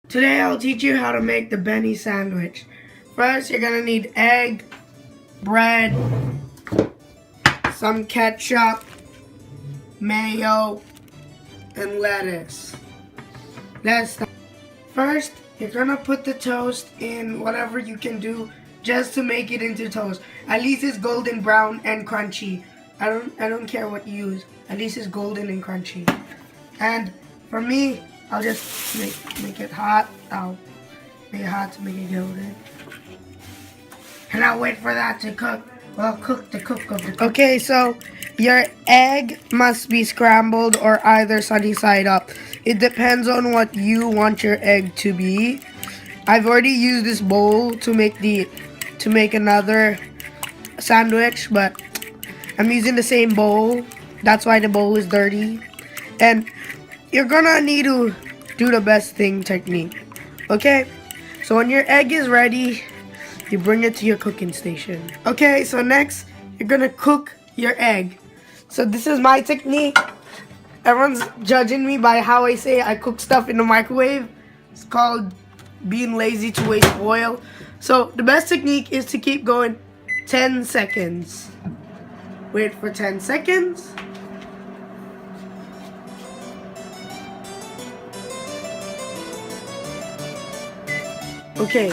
Today I'll teach you how to make the Benny sandwich. First, you're gonna need egg, bread, some ketchup, mayo, and lettuce. Let's start. First, you're gonna put the toast in whatever you can do just to make it into toast. At least it's golden brown and crunchy. I don't care what you use. At least it's golden and crunchy. And for me, I'll just make it hot. I'll make it hot to make it golden. And I'll wait for that to cook. Well, cook the cook of the cook. Okay, so your egg must be scrambled or either sunny side up. It depends on what you want your egg to be. I've already used this bowl to make another sandwich, but I'm using the same bowl. That's why the bowl is dirty. And you're gonna need to do the best thing technique. Okay? So when your egg is ready, you bring it to your cooking station. Okay, so next, you're gonna cook your egg. So this is my technique. Everyone's judging me by how I say I cook stuff in the microwave. It's called being lazy to waste oil. So the best technique is to keep going 10 seconds. Wait for 10 seconds. Okay,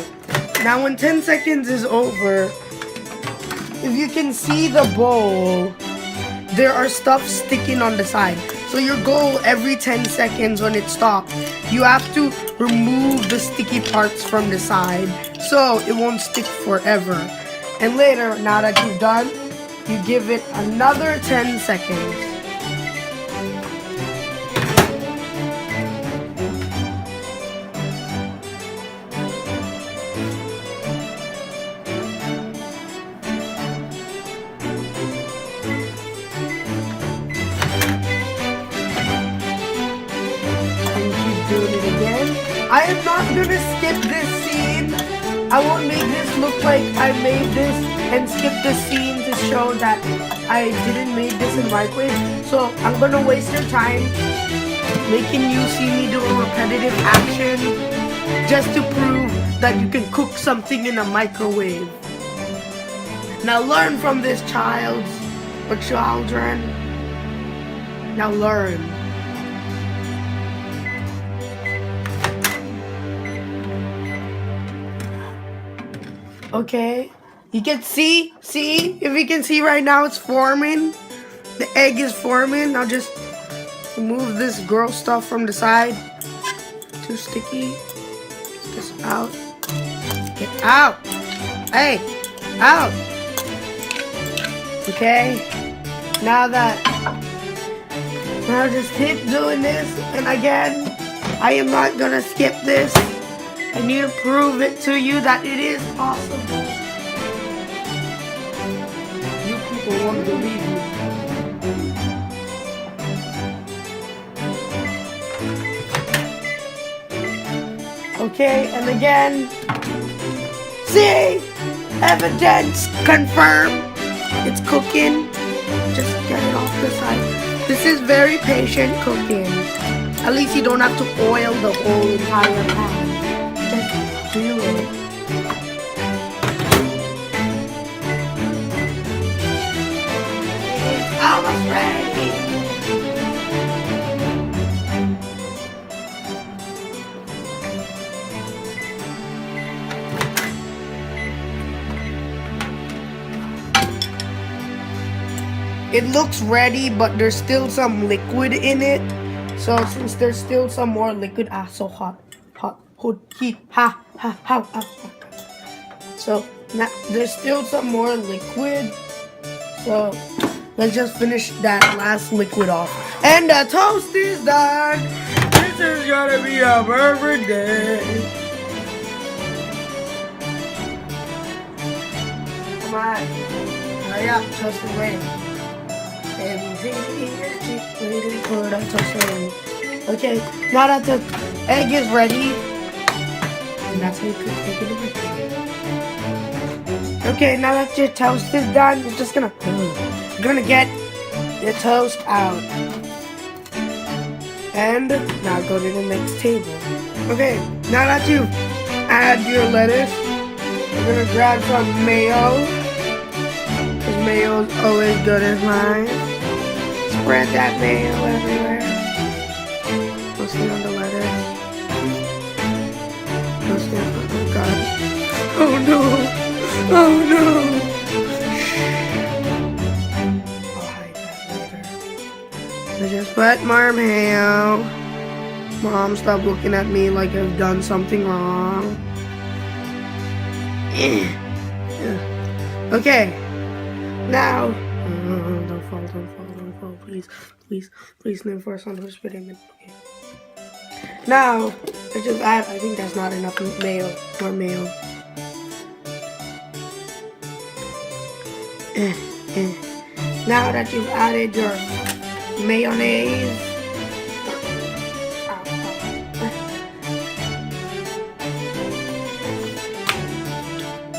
now when 10 seconds is over, if you can see the bowl, there are stuff sticking on the side. So your goal every 10 seconds when it stops, you have to remove the sticky parts from the side so it won't stick forever. And later, now that you've done, you give it another 10 seconds. Doing it again. I am not gonna skip this scene. I won't make this look like I made this and skip this scene to show that I didn't make this in microwave. So I'm gonna waste your time making you see me do a repetitive action just to prove that you can cook something in a microwave. Now learn from this child or children. Now learn. Okay, you can see, if you can see right now, it's forming. The egg is forming. Now just remove this gross stuff from the side. Too sticky. Get this out. Get out. Hey, out. Okay, now just keep doing this. And again, I am not gonna skip this. I need to prove it to you that it is possible. You people won't believe me. Okay, and again, see? Evidence confirmed. It's cooking. Just get it off the side. This is very patient cooking. At least you don't have to oil the whole entire pan. Do it. It's almost ready. It looks ready, but there's still some liquid in it. So since there's still some more liquid, so hot. Heat, So now there's still some more liquid. So let's just finish that last liquid off. And the toast is done. This is gonna be a perfect day. Come on. Hurry up, toast is ready. Okay, now that the egg is ready, and that's how you cook it. Okay, now that your toast is done, you're just gonna get your toast out. And now go to the next table. Okay, Now that you've added your lettuce, we're gonna grab some mayo. Because mayo is always good in life. Spread that mayo everywhere. Mostly on the lettuce. Mostly on, oh god. Oh no! Oh no! I'll hide that later. I just put more mayo. Mom, stop looking at me like I've done something wrong. Okay. Now, don't fall, please, no force on her spitting. Okay. Now, I just add, I think that's not enough mayo, more mayo. Now that you've added your mayonnaise,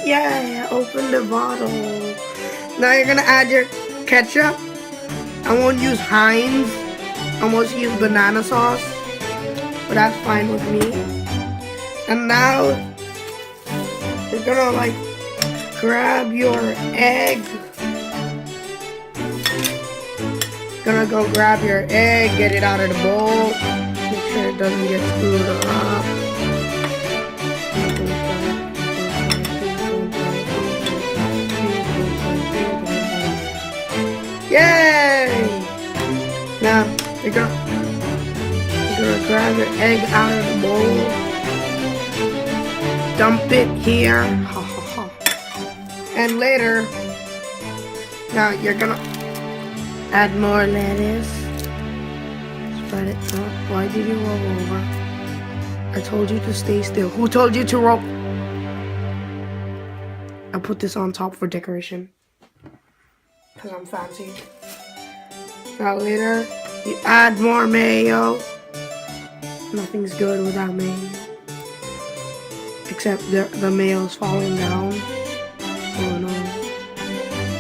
yeah, open the bottle. Now you're gonna add your ketchup. I won't use Heinz. I won't use banana sauce, but that's fine with me. And now you're gonna like grab your egg. Gonna go grab your egg, get it out of the bowl. Make sure it doesn't get screwed up. Yay! Now you're gonna grab your egg out of the bowl, dump it here, and later, now you're gonna add more lettuce, spread it up. Why did you roll over? I told you to stay still. Who told you to roll? I put this on top for decoration. Because I'm fancy. Now later, you add more mayo. Nothing's good without mayo. Except the mayo's falling down. Oh no.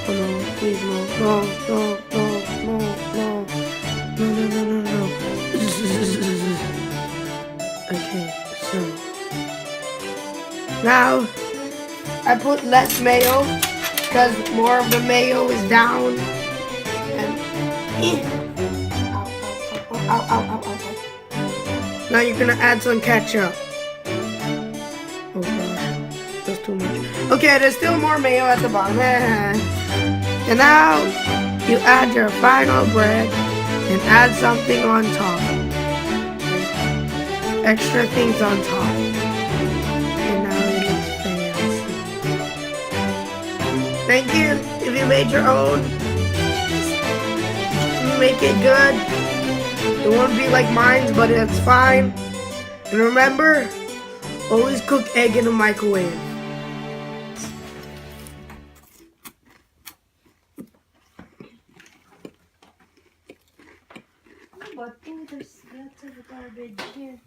Oh no, please no. No, no, no, no, no. No, no, no, no, no. Okay, so. Now, I put less mayo. Because more of the mayo is down. And ow. Now you're gonna add some ketchup. Oh gosh, that's too much. Okay, there's still more mayo at the bottom. And now you add your final bread and add something on top. Extra things on top. Thank you. If you made your own, make it good. It won't be like mine, but it's fine. And remember, always cook egg in the microwave. But there's lots of garbage here.